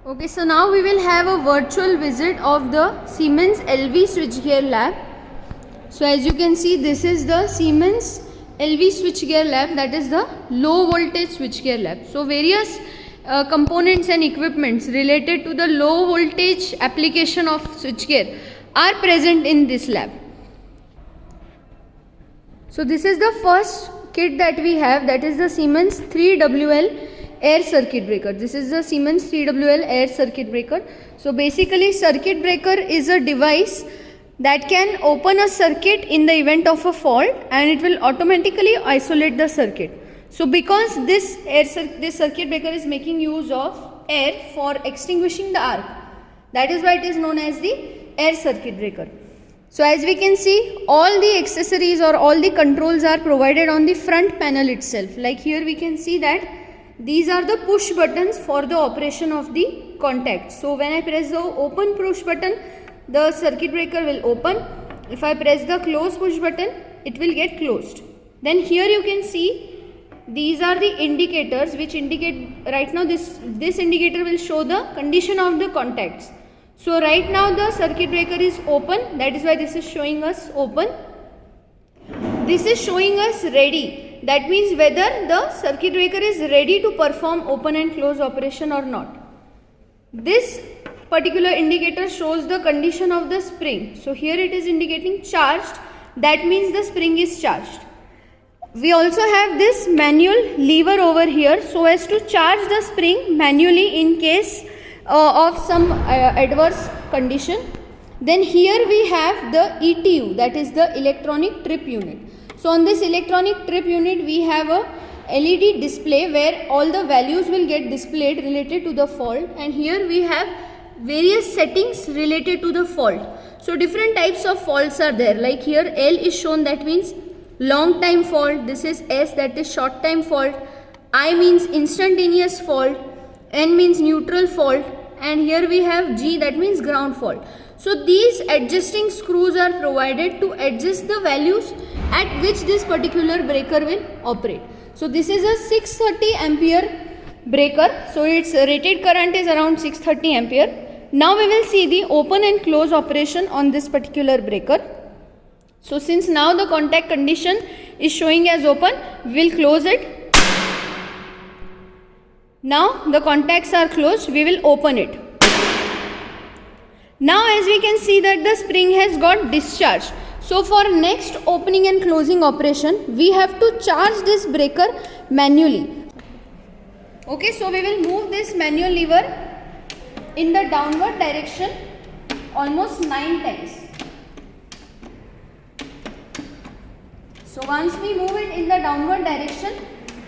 Okay, so now we will have a virtual visit of the Siemens LV switchgear lab. So as you can see, this is the Siemens LV switchgear lab, that is the low voltage switchgear lab. So various components and equipments related to the low voltage application of switchgear are present in this lab. So this is the first kit that we have, that is the Siemens 3WL air circuit breaker. This is the Siemens 3WL air circuit breaker. So basically, circuit breaker is a device that can open a circuit in the event of a fault and it will automatically isolate the circuit. So because this circuit breaker is making use of air for extinguishing the arc, that is why it is known as the air circuit breaker. So as we can see, all the accessories or all the controls are provided on the front panel itself. Like here we can see that these are the push buttons for the operation of the contact. So when I press the open push button, the circuit breaker will open. If I press the close push button, it will get closed. Then here you can see these are the indicators which indicate, right now this indicator will show the condition of the contacts. So right now the circuit breaker is open, that is why this is showing us open. This is showing us ready, that means whether the circuit breaker is ready to perform open and close operation or not. This particular indicator shows the condition of the spring. So here it is indicating charged, that means the spring is charged. We also have this manual lever over here so as to charge the spring manually in case of some adverse condition. Then here we have the ETU, that is the electronic trip unit. So on this electronic trip unit we have a LED display where all the values will get displayed related to the fault, and here we have various settings related to the fault. So different types of faults are there, like here L is shown, that means long time fault. This is S, that is short time fault. I means instantaneous fault. N means neutral fault, and here we have G, that means ground fault. So these adjusting screws are provided to adjust the values at which this particular breaker will operate. So this is a 630 ampere breaker. So its rated current is around 630 ampere. Now we will see the open and close operation on this particular breaker. So since now the contact condition is showing as open, we will close it. Now the contacts are closed, we will open it. Now as we can see that the spring has got discharged. So for next opening and closing operation, we have to charge this breaker manually. Okay, so we will move this manual lever in the downward direction almost 9 times. So once we move it in the downward direction,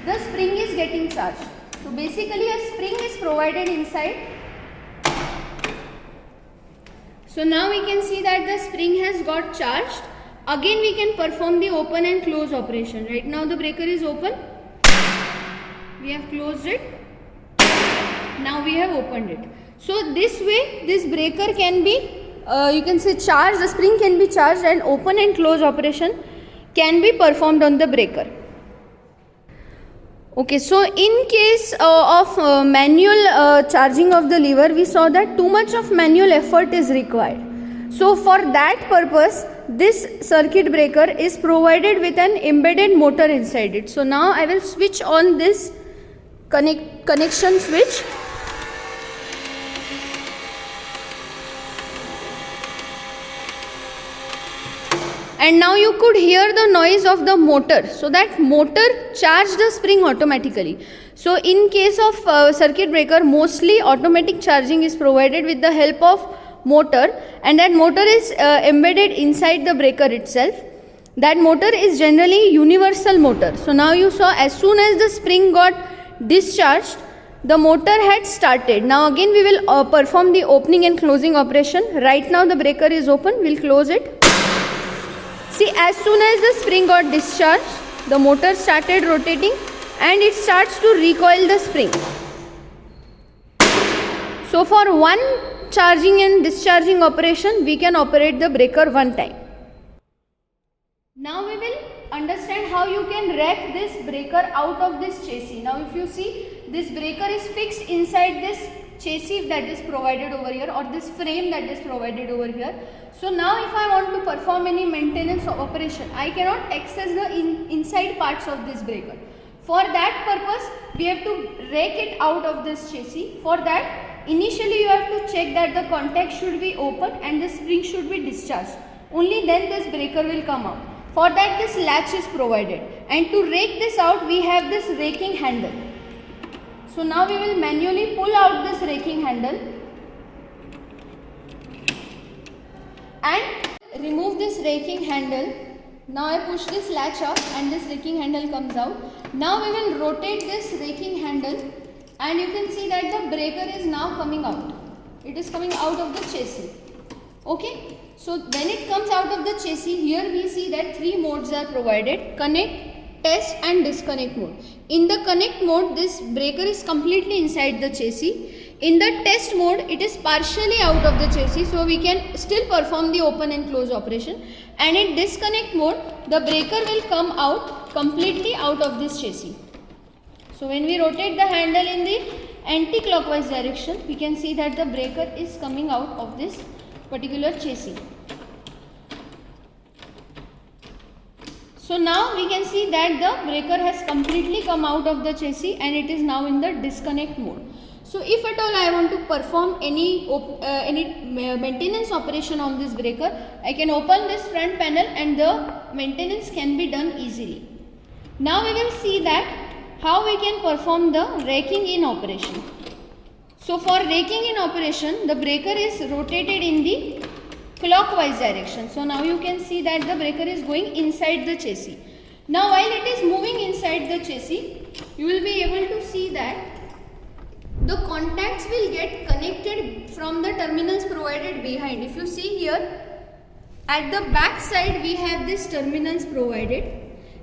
the spring is getting charged. So basically a spring is provided inside. So now we can see that the spring has got charged. Again we can perform the open and close operation. Right now the breaker is open. We have closed it. Now we have opened it. So this way this breaker can be, you can say charged, the spring can be charged and open and close operation can be performed on the breaker. Okay, so in case of manual charging of the lever, we saw that too much of manual effort is required. So for that purpose, this circuit breaker is provided with an embedded motor inside it. So now I will switch on this connection switch. And now you could hear the noise of the motor. So that motor charged the spring automatically. So in case of circuit breaker, mostly automatic charging is provided with the help of motor, and that motor is embedded inside the breaker itself. That motor is generally universal motor. So now you saw as soon as the spring got discharged, the motor had started. Now again we will perform the opening and closing operation. Right now the breaker is open, we will close it. See, as soon as the spring got discharged, the motor started rotating and it starts to recoil the spring. So for one charging and discharging operation, we can operate the breaker one time. Now we will understand how you can rack this breaker out of this chassis. Now if you see, this breaker is fixed inside this chassis that is provided over here, or this frame that is provided over here. So now if I want to perform any maintenance operation, I cannot access the inside parts of this breaker. For that purpose, we have to rake it out of this chassis. For that, initially you have to check that the contact should be open and the spring should be discharged. Only then this breaker will come out. For that, this latch is provided, and to rake this out, we have this raking handle. So now we will manually pull out this raking handle and remove this raking handle. Now I push this latch up and this raking handle comes out. Now we will rotate this raking handle, and you can see that the breaker is now coming out. It is coming out of the chassis. Okay. So when it comes out of the chassis, here we see that 3 modes are provided: connect, test and disconnect mode. In the connect mode, this breaker is completely inside the chassis. In the test mode, it is partially out of the chassis, so we can still perform the open and close operation. And in disconnect mode, the breaker will come out completely out of this chassis. So when we rotate the handle in the anti-clockwise direction, we can see that the breaker is coming out of this particular chassis. So now we can see that the breaker has completely come out of the chassis and it is now in the disconnect mode. So if at all I want to perform any maintenance operation on this breaker, I can open this front panel and the maintenance can be done easily. Now we will see that how we can perform the raking in operation. So for raking in operation, the breaker is rotated in the clockwise direction. So now you can see that the breaker is going inside the chassis. Now while it is moving inside the chassis, you will be able to see that the contacts will get connected from the terminals provided behind. If you see here, at the back side we have these terminals provided,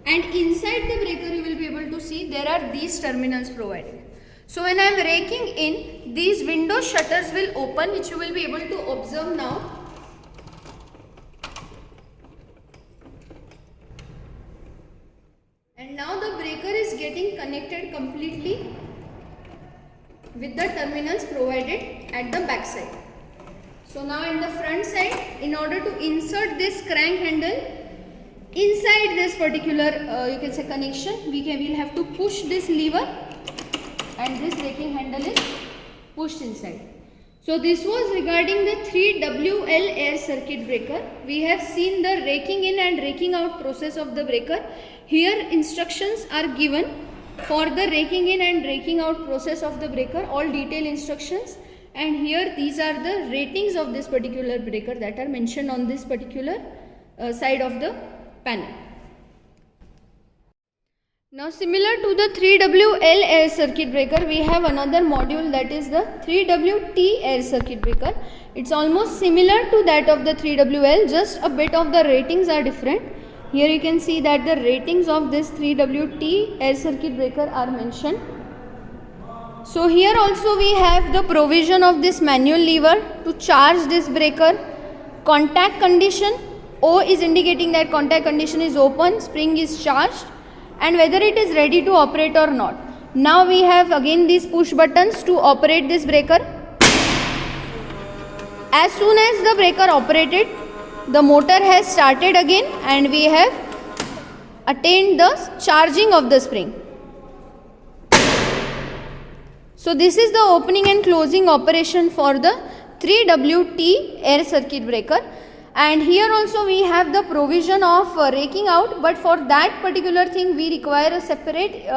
and inside the breaker you will be able to see there are these terminals provided. So when I am raking in, these window shutters will open, which you will be able to observe now. And now the breaker is getting connected completely with the terminals provided at the back side. So now in the front side, in order to insert this crank handle inside this particular you can say connection, we'll have to push this lever and this raking handle is pushed inside. So this was regarding the 3WL air circuit breaker. We have seen the raking in and raking out process of the breaker. Here instructions are given for the raking in and raking out process of the breaker, all detailed instructions, and here these are the ratings of this particular breaker that are mentioned on this particular side of the panel. Now similar to the 3WL air circuit breaker, we have another module, that is the 3WT air circuit breaker. It's almost similar to that of the 3WL, just a bit of the ratings are different. Here you can see that the ratings of this 3WT air circuit breaker are mentioned. So here also we have the provision of this manual lever to charge this breaker. Contact condition, O is indicating that contact condition is open, spring is charged, and whether it is ready to operate or not. Now we have again these push buttons to operate this breaker. As soon as the breaker operated, the motor has started again and we have attained the charging of the spring. So this is the opening and closing operation for the 3WT air circuit breaker. And here also we have the provision of raking out, but for that particular thing we require a separate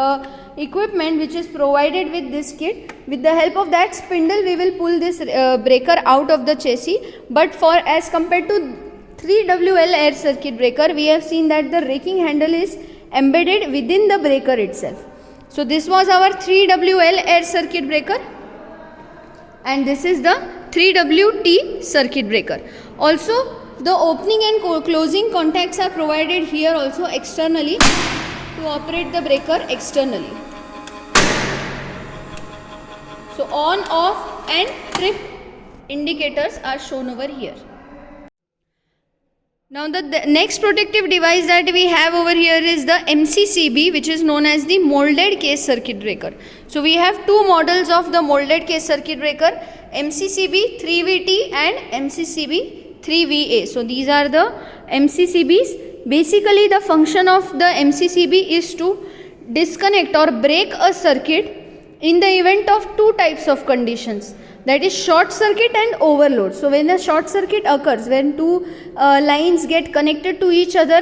equipment which is provided with this kit. With the help of that spindle we will pull this breaker out of the chassis, but for as compared to 3WL air circuit breaker, we have seen that the raking handle is embedded within the breaker itself. So this was our 3WL air circuit breaker, and this is the 3WT circuit breaker. Also the opening and closing contacts are provided here also externally to operate the breaker externally. So on, off and trip indicators are shown over here. Now the next protective device that we have over here is the MCCB, which is known as the molded case circuit breaker. So we have two models of the molded case circuit breaker, MCCB 3VT and MCCB 3VA. So these are the MCCBs. Basically the function of the MCCB is to disconnect or break a circuit in the event of two types of conditions, that is short circuit and overload. So when a short circuit occurs, when two lines get connected to each other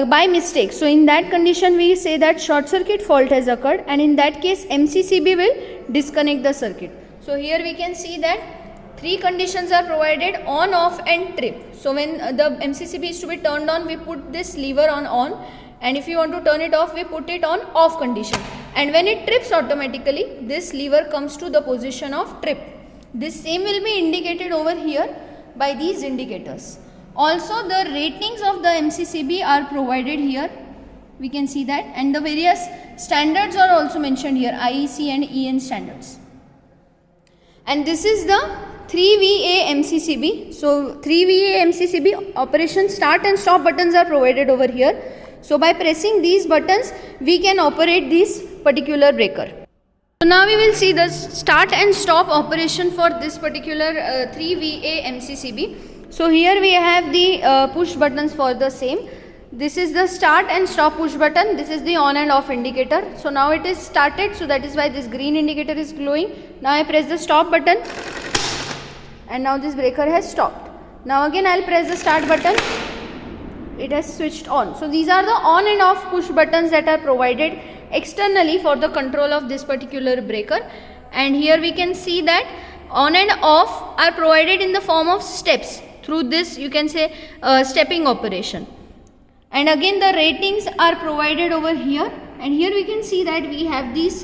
by mistake, so in that condition we say that short circuit fault has occurred, and in that case MCCB will disconnect the circuit. So here we can see that three conditions are provided: on, off and trip. So when the MCCB is to be turned on, we put this lever on, and if you want to turn it off, we put it on off condition, and when it trips automatically, this lever comes to the position of trip. This same will be indicated over here by these indicators. Also the ratings of the MCCB are provided here, we can see that, and the various standards are also mentioned here, IEC and EN standards. And this is the 3VA MCCB. So 3VA MCCB operation start and stop buttons are provided over here. So by pressing these buttons, we can operate this particular breaker. So now we will see the start and stop operation for this particular 3VA MCCB. So here we have the push buttons for the same. This is the start and stop push button. This is the on and off indicator. So now it is started, so that is why this green indicator is glowing. Now I press the stop button and now this breaker has stopped. Now again I will press the start button. It has switched on. So these are the on and off push buttons that are provided externally for the control of this particular breaker. And here we can see that on and off are provided in the form of steps. Through this you can say stepping operation. And again the ratings are provided over here, and here we can see that we have these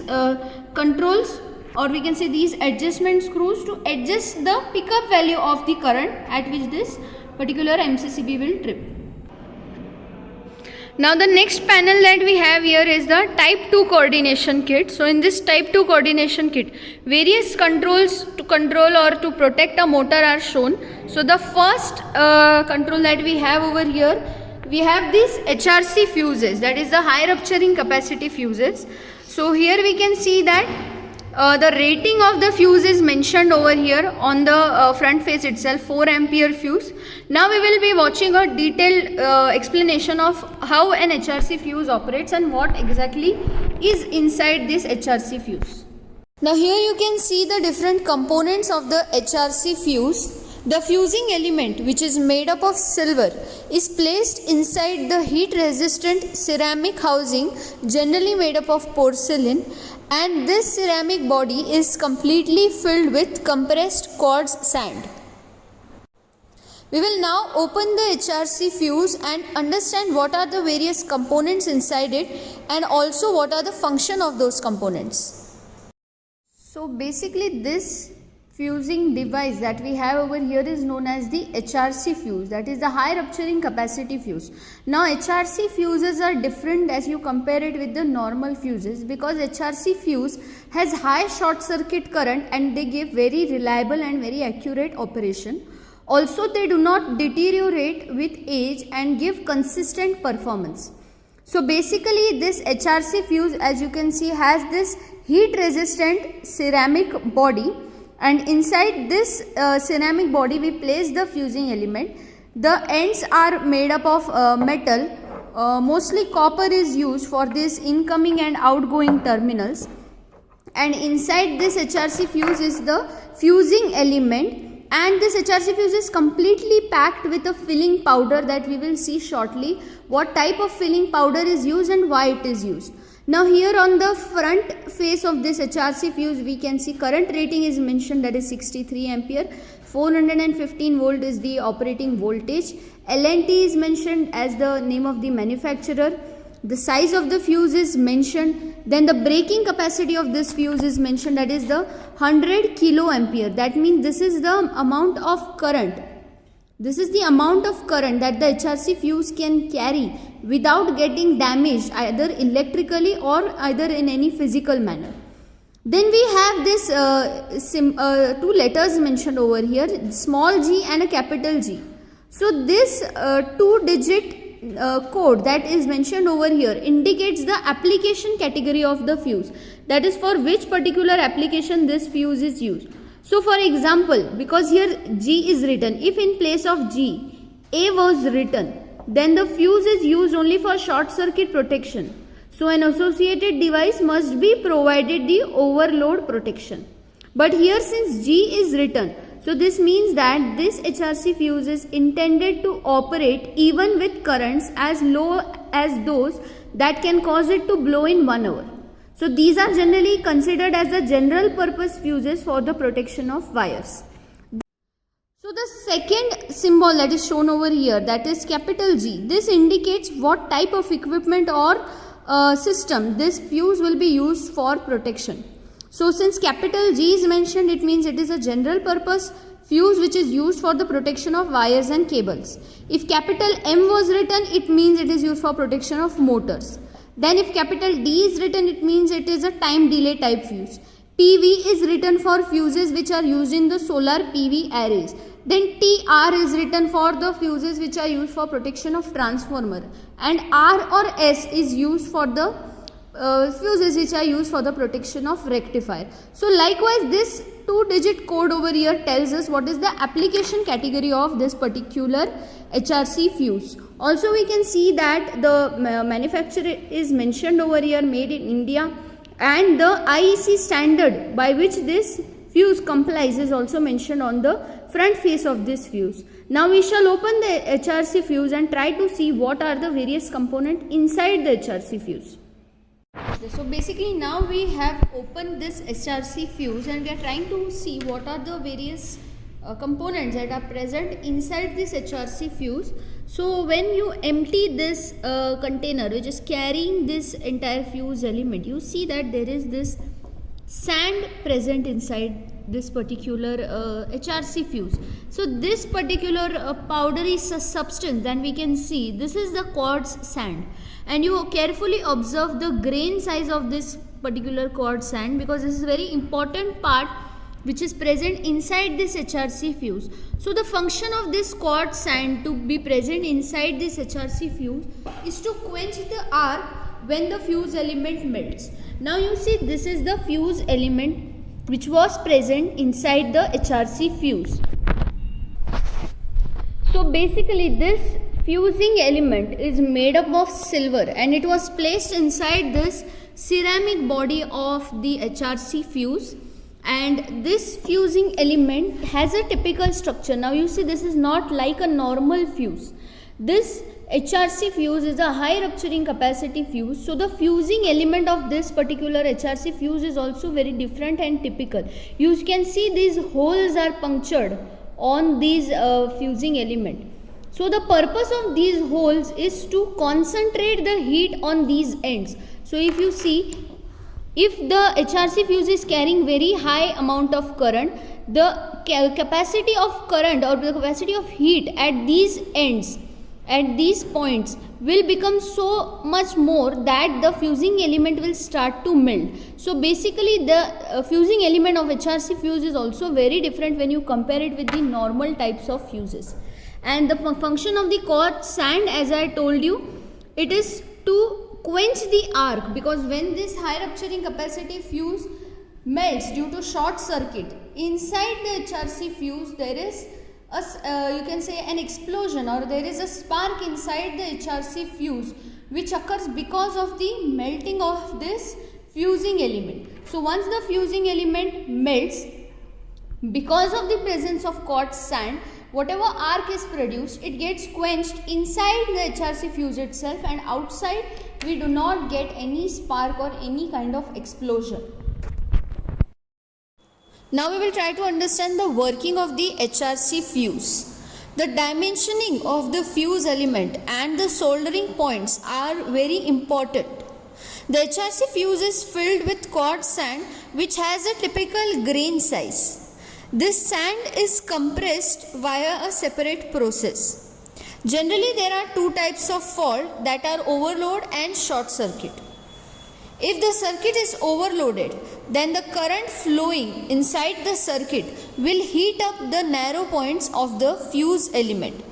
controls, or we can say these adjustment screws to adjust the pickup value of the current at which this particular MCCB will trip. Now the next panel that we have here is the type 2 coordination kit. So in this type 2 coordination kit, various controls to control or to protect a motor are shown. So the first control that we have over here, we have these HRC fuses, that is the high rupturing capacity fuses. So here we can see that the rating of the fuse is mentioned over here on the front face itself, 4 ampere fuse. Now we will be watching a detailed explanation of how an HRC fuse operates and what exactly is inside this HRC fuse. Now here you can see the different components of the HRC fuse. The fusing element, which is made up of silver, is placed inside the heat resistant ceramic housing, generally made up of porcelain, and this ceramic body is completely filled with compressed quartz sand. We will now open the HRC fuse and understand what are the various components inside it and also what are the function of those components. So basically this fusing device that we have over here is known as the HRC fuse, that is the high rupturing capacity fuse. Now HRC fuses are different as you compare it with the normal fuses, because HRC fuse has high short circuit current and they give very reliable and very accurate operation. Also they do not deteriorate with age and give consistent performance. So basically this HRC fuse, as you can see, has this heat resistant ceramic body, and inside this ceramic body we place the fusing element. The ends are made up of metal. Mostly copper is used for this incoming and outgoing terminals, and inside this HRC fuse is the fusing element, and this HRC fuse is completely packed with a filling powder that we will see shortly what type of filling powder is used and why it is used. Now here on the front face of this HRC fuse we can see current rating is mentioned, that is 63 ampere, 415 volt is the operating voltage, LNT is mentioned as the name of the manufacturer, the size of the fuse is mentioned, then the breaking capacity of this fuse is mentioned, that is the 100 kilo ampere. That means this is the amount of current. This is the amount of current that the HRC fuse can carry without getting damaged either electrically or either in any physical manner. Then we have this two letters mentioned over here, small g and a capital G. So this 2-digit code that is mentioned over here indicates the application category of the fuse, that is for which particular application this fuse is used. So for example, because here G is written, if in place of G A was written, then the fuse is used only for short circuit protection. So an associated device must be provided the overload protection. But here since G is written, so this means that this HRC fuse is intended to operate even with currents as low as those that can cause it to blow in 1 hour. So these are generally considered as the general purpose fuses for the protection of wires. So the second symbol that is shown over here, that is capital G, this indicates what type of equipment or system this fuse will be used for protection. So since capital G is mentioned, it means it is a general purpose fuse which is used for the protection of wires and cables. If capital M was written, it means it is used for protection of motors. Then if capital D is written, it means it is a time delay type fuse. PV is written for fuses which are used in the solar PV arrays. Then TR is written for the fuses which are used for protection of transformer. And R or S is used for the fuses which are used for the protection of rectifier. So likewise, this 2-digit code over here tells us what is the application category of this particular HRC fuse. Also we can see that the manufacturer is mentioned over here, made in India, and the IEC standard by which this fuse complies is also mentioned on the front face of this fuse. Now we shall open the HRC fuse and try to see what are the various components inside the HRC fuse. So basically now we have opened this HRC fuse and we are trying to see what are the various components that are present inside this HRC fuse. So when you empty this container which is carrying this entire fuse element, you see that there is this sand present inside this particular HRC fuse. So this particular powdery substance, then we can see this is the quartz sand, and you carefully observe the grain size of this particular quartz sand, because this is a very important part which is present inside this HRC fuse. So the function of this quartz sand to be present inside this HRC fuse is to quench the arc when the fuse element melts. Now you see this is the fuse element which was present inside the HRC fuse. So basically this fusing element is made up of silver and it was placed inside this ceramic body of the HRC fuse, and this fusing element has a typical structure. Now you see this is not like a normal fuse. This HRC fuse is a high rupturing capacity fuse, so the fusing element of this particular HRC fuse is also very different and typical. You can see these holes are punctured on these fusing element. So the purpose of these holes is to concentrate the heat on these ends. So if you see, if the HRC fuse is carrying very high amount of current, the capacity of current or the capacity of heat at these ends, at these points, will become so much more that the fusing element will start to melt. So basically the fusing element of HRC fuse is also very different when you compare it with the normal types of fuses. And the function of the quartz sand, as I told you, it is to quench the arc, because when this high rupturing capacity fuse melts due to short circuit, inside the HRC fuse there is you can say an explosion, or there is a spark inside the HRC fuse which occurs because of the melting of this fusing element. So once the fusing element melts, because of the presence of quartz sand, whatever arc is produced, it gets quenched inside the HRC fuse itself, and outside we do not get any spark or any kind of explosion. Now we will try to understand the working of the HRC fuse. The dimensioning of the fuse element and the soldering points are very important. The HRC fuse is filled with quartz sand which has a typical grain size. This sand is compressed via a separate process. Generally there are two types of fault, that are overload and short circuit. If the circuit is overloaded, then the current flowing inside the circuit will heat up the narrow points of the fuse element.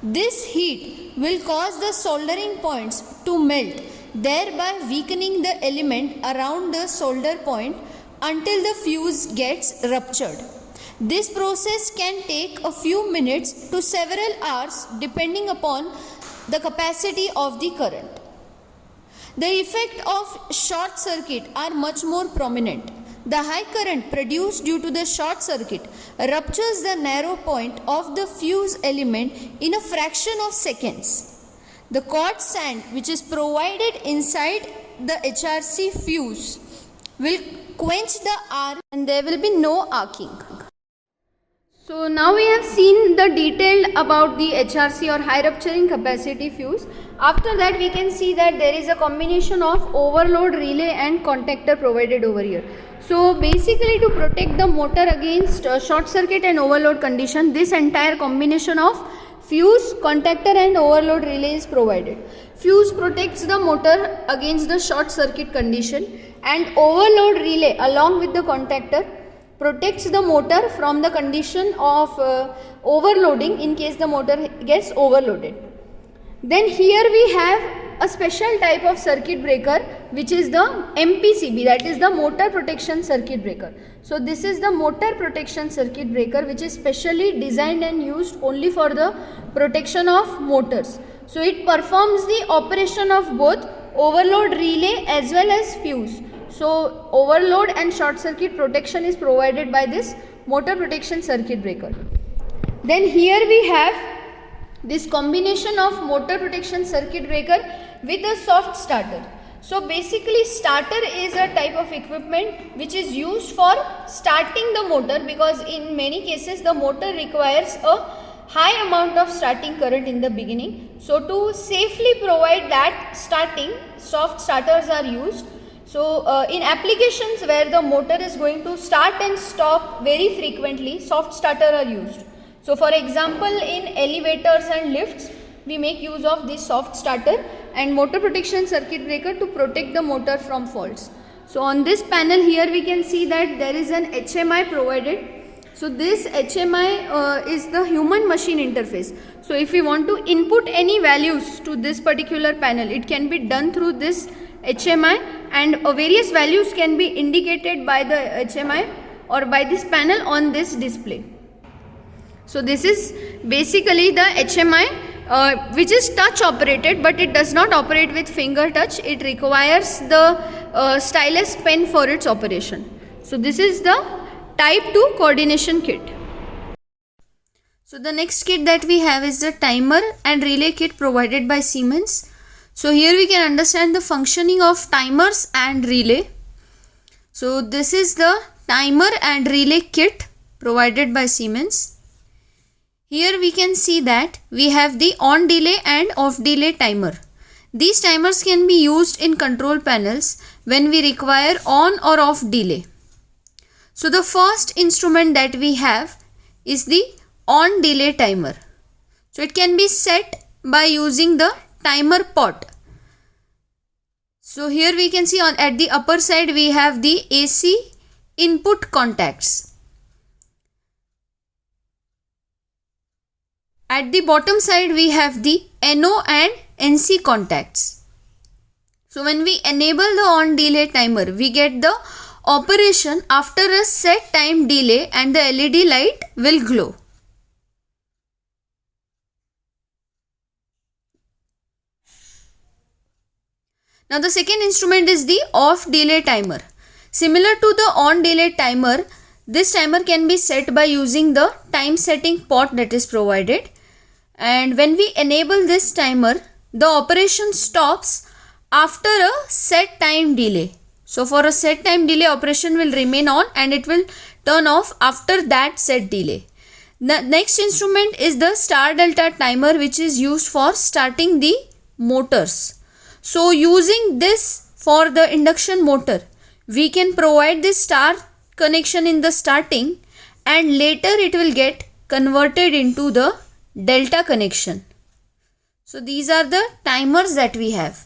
This heat will cause the soldering points to melt, thereby weakening the element around the solder point until the fuse gets ruptured. This process can take a few minutes to several hours depending upon the capacity of the current. The effect of short circuit are much more prominent. The high current produced due to the short circuit ruptures the narrow point of the fuse element in a fraction of seconds. The quartz sand which is provided inside the HRC fuse will quench the arc and there will be no arcing. So now we have seen the detail about the HRC or high rupturing capacity fuse. After that we can see that there is a combination of overload relay and contactor provided over here. So basically to protect the motor against short circuit and overload condition, this entire combination of fuse, contactor and overload relay is provided. Fuse protects the motor against the short circuit condition and overload relay along with the contactor protects the motor from the condition of overloading in case the motor gets overloaded. Then here we have a special type of circuit breaker which is the MPCB, that is the motor protection circuit breaker. So this is the motor protection circuit breaker which is specially designed and used only for the protection of motors. So it performs the operation of both overload relay as well as fuse. So overload and short circuit protection is provided by this motor protection circuit breaker. Then here we have this combination of motor protection circuit breaker with a soft starter. So basically starter is a type of equipment which is used for starting the motor, because in many cases the motor requires a high amount of starting current in the beginning. So to safely provide that starting, soft starters are used. So in applications where the motor is going to start and stop very frequently, soft starter are used. So for example, in elevators and lifts, we make use of this soft starter and motor protection circuit breaker to protect the motor from faults. So on this panel here we can see that there is an HMI provided. So this HMI is the human machine interface. So if we want to input any values to this particular panel, it can be done through this HMI, and various values can be indicated by the HMI or by this panel on this display. So this is basically the HMI which is touch operated, but it does not operate with finger touch. It requires the stylus pen for its operation. So this is the type 2 coordination kit. So the next kit that we have is the timer and relay kit provided by Siemens. So here we can understand the functioning of timers and relay. So this is the timer and relay kit provided by Siemens. Here we can see that we have the on delay and off delay timer. These timers can be used in control panels when we require on or off delay. So the first instrument that we have is the on delay timer. So it can be set by using the timer pot. So here we can see at the upper side we have the AC input contacts. At the bottom side we have the NO and NC contacts. So when we enable the on delay timer, we get the operation after a set time delay and the LED light will glow. Now the second instrument is the off delay timer. Similar to the on delay timer, this timer can be set by using the time setting pot that is provided. And when we enable this timer, the operation stops after a set time delay. So for a set time delay, operation will remain on and it will turn off after that set delay. The next instrument is the star delta timer, which is used for starting the motors. So using this for the induction motor, we can provide this star connection in the starting and later it will get converted into the delta connection. So these are the timers that we have.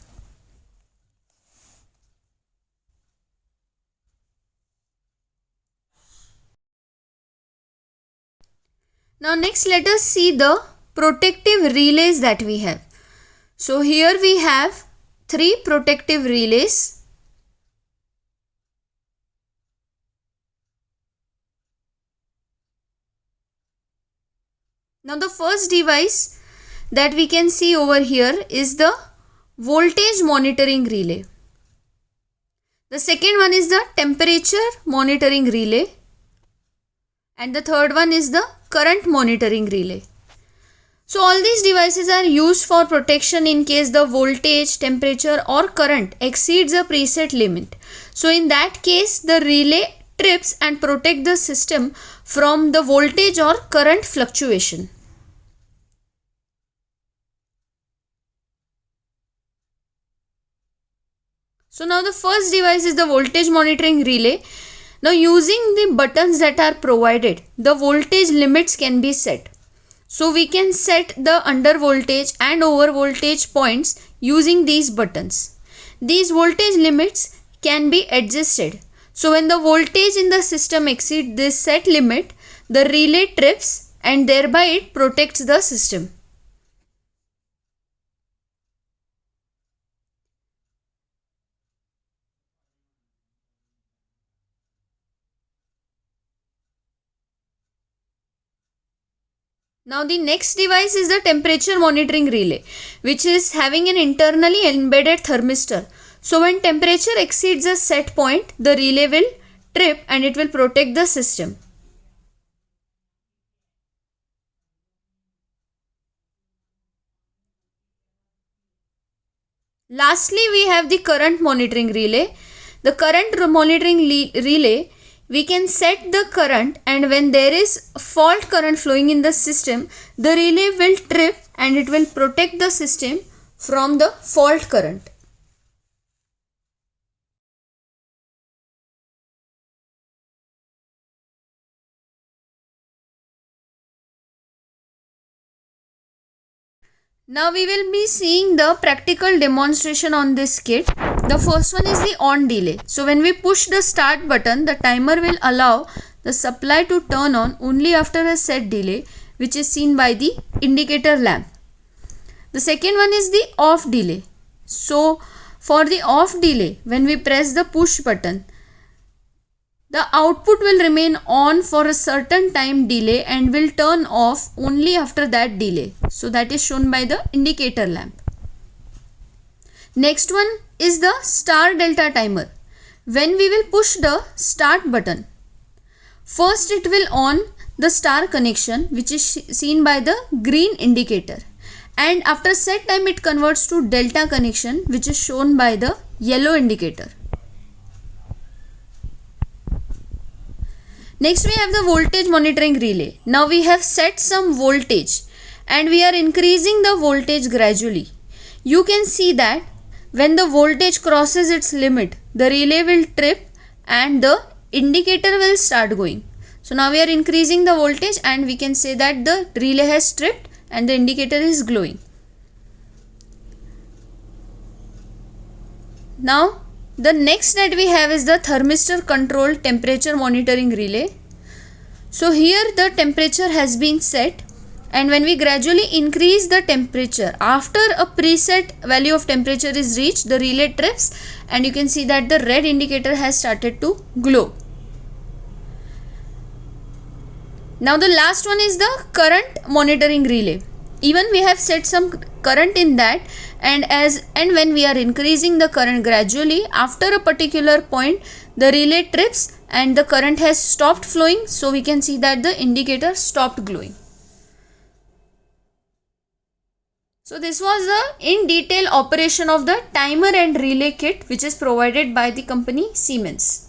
Now next let us see the protective relays that we have. So here we have 3 protective relays. Now the first device that we can see over here is the voltage monitoring relay. The second one is the temperature monitoring relay. And the third one is the current monitoring relay. So all these devices are used for protection in case the voltage, temperature or current exceeds a preset limit. So in that case, the relay trips and protect the system from the voltage or current fluctuation. So now the first device is the voltage monitoring relay. Now using the buttons that are provided, the voltage limits can be set. So we can set the under voltage and over voltage points using these buttons. These voltage limits can be adjusted. So when the voltage in the system exceeds this set limit, the relay trips and thereby it protects the system. Now the next device is the temperature monitoring relay, which is having an internally embedded thermistor. So when temperature exceeds a set point, the relay will trip and it will protect the system. Lastly, we have the current monitoring relay. The current monitoring relay, we can set the current, and when there is fault current flowing in the system, the relay will trip and it will protect the system from the fault current. Now we will be seeing the practical demonstration on this kit. The first one is the on delay. So when we push the start button, the timer will allow the supply to turn on only after a set delay, which is seen by the indicator lamp. The second one is the off delay. So for the off delay, when we press the push button, the output will remain on for a certain time delay and will turn off only after that delay. So that is shown by the indicator lamp. Next one is the star delta timer. When we will push the start button, first it will on the star connection, which is seen by the green indicator, and after set time it converts to delta connection, which is shown by the yellow indicator. Next we have the voltage monitoring relay. Now we have set some voltage and we are increasing the voltage gradually. You can see that when the voltage crosses its limit, the relay will trip and the indicator will start going. So now we are increasing the voltage and we can say that the relay has tripped and the indicator is glowing. Now the next that we have is the thermistor controlled temperature monitoring relay. So here the temperature has been set, and when we gradually increase the temperature, after a preset value of temperature is reached, the relay trips and you can see that the red indicator has started to glow. Now the last one is the current monitoring relay. Even we have set some current in that, and when we are increasing the current gradually, after a particular point the relay trips and the current has stopped flowing, so we can see that the indicator stopped glowing. So this was the in detail operation of the timer and relay kit, which is provided by the company Siemens.